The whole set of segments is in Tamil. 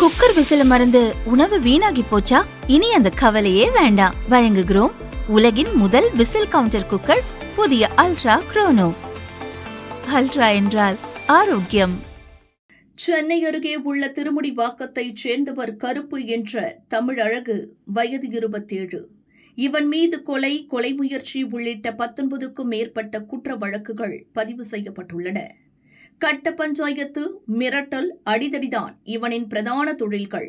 குக்கர் விசில மறந்து உணவு வீணாகி போச்சா? இனி அந்த கவலையே வேண்டாம். வழங்குகிறோம் உலகின் முதல் விசில் கவுண்டர் குக்கர், புதிய அல்ட்ரா குரோனோ. அல்ட்ரா என்றால் ஆரோக்கியம். சென்னை அருகே உள்ள திருமுடிவாக்கத்தைச் சேர்ந்தவர் கருப்பு என்ற தமிழழகு, வயது 27. இவன் மீது கொலை முயற்சி உள்ளிட்ட 19க்கும் மேற்பட்ட குற்ற வழக்குகள் பதிவு செய்யப்பட்டுள்ளன. கட்ட பஞ்சாயத்து, மிரட்டல், அடிதடிதான் இவனின் பிரதான தொழில்கள்.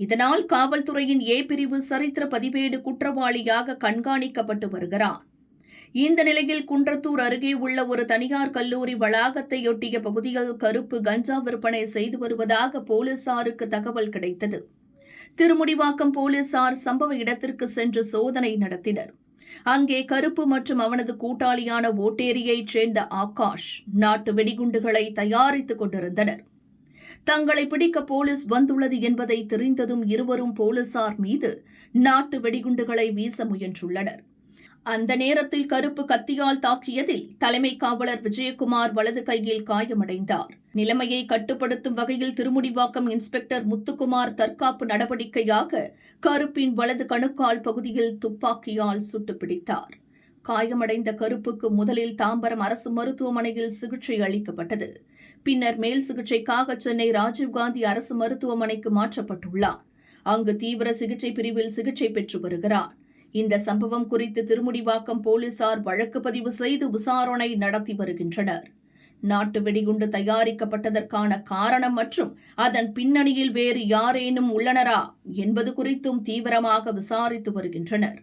இதனால் காவல்துறையின் ஏ பிரிவு சரித்திர பதிவேடு குற்றவாளியாக கண்காணிக்கப்பட்டு வருகிறான். இந்த நிலையில் குன்றத்தூர் அருகே உள்ள ஒரு தனியார் கல்லூரி வளாகத்தையொட்டிய பகுதியில் கருப்பு கஞ்சா விற்பனை செய்து வருவதாக போலீசாருக்கு தகவல் கிடைத்தது. திருமுடிவாக்கம் போலீசார் சம்பவ இடத்திற்கு சென்று சோதனை நடத்தினர். அங்கே கருப்பு மற்றும் அவனது கூட்டாளியான ஓட்டேரியைச் சேர்ந்த ஆகாஷ் நாட்டு வெடிகுண்டுகளை தயாரித்துக் கொண்டிருந்தனர். தங்களை பிடிக்க போலீஸ் வந்துள்ளது என்பதை தெரிந்ததும் இருவரும் போலீசார் மீது நாட்டு வெடிகுண்டுகளை வீச முயன்றுள்ளனர். அந்த நேரத்தில் கருப்பு கத்தியால் தாக்கியதில் தலைமை காவலர் விஜயகுமார் வலது கையில் காயமடைந்தார். நிலைமையை கட்டுப்படுத்தும் வகையில் திருமுடிவாக்கம் இன்ஸ்பெக்டர் முத்துக்குமார் தற்காப்பு நடவடிக்கையாக கருப்பின் வலது கணுக்கால் பகுதியில் துப்பாக்கியால் சுட்டு பிடித்தார். காயமடைந்த கருப்புக்கு முதலில் தாம்பரம் அரசு மருத்துவமனையில் சிகிச்சை அளிக்கப்பட்டது. பின்னர் மேல் சிகிச்சைக்காக சென்னை ராஜீவ்காந்தி அரசு மருத்துவமனைக்கு மாற்றப்பட்டுள்ளார். அங்கு தீவிர சிகிச்சை பிரிவில் சிகிச்சை பெற்று வருகிறார். இந்த சம்பவம் குறித்து திருமுடிவாக்கம் போலீசார் வழக்கு பதிவு செய்து விசாரணை நடத்தி வருகின்றனர். நாட்டு வெடிகுண்டு தயாரிக்கப்பட்டதற்கான காரணம் மற்றும் அதன் பின்னணியில் வேறு யாரேனும் உள்ளனரா என்பது குறித்தும் தீவிரமாக விசாரித்து வருகின்றனர்.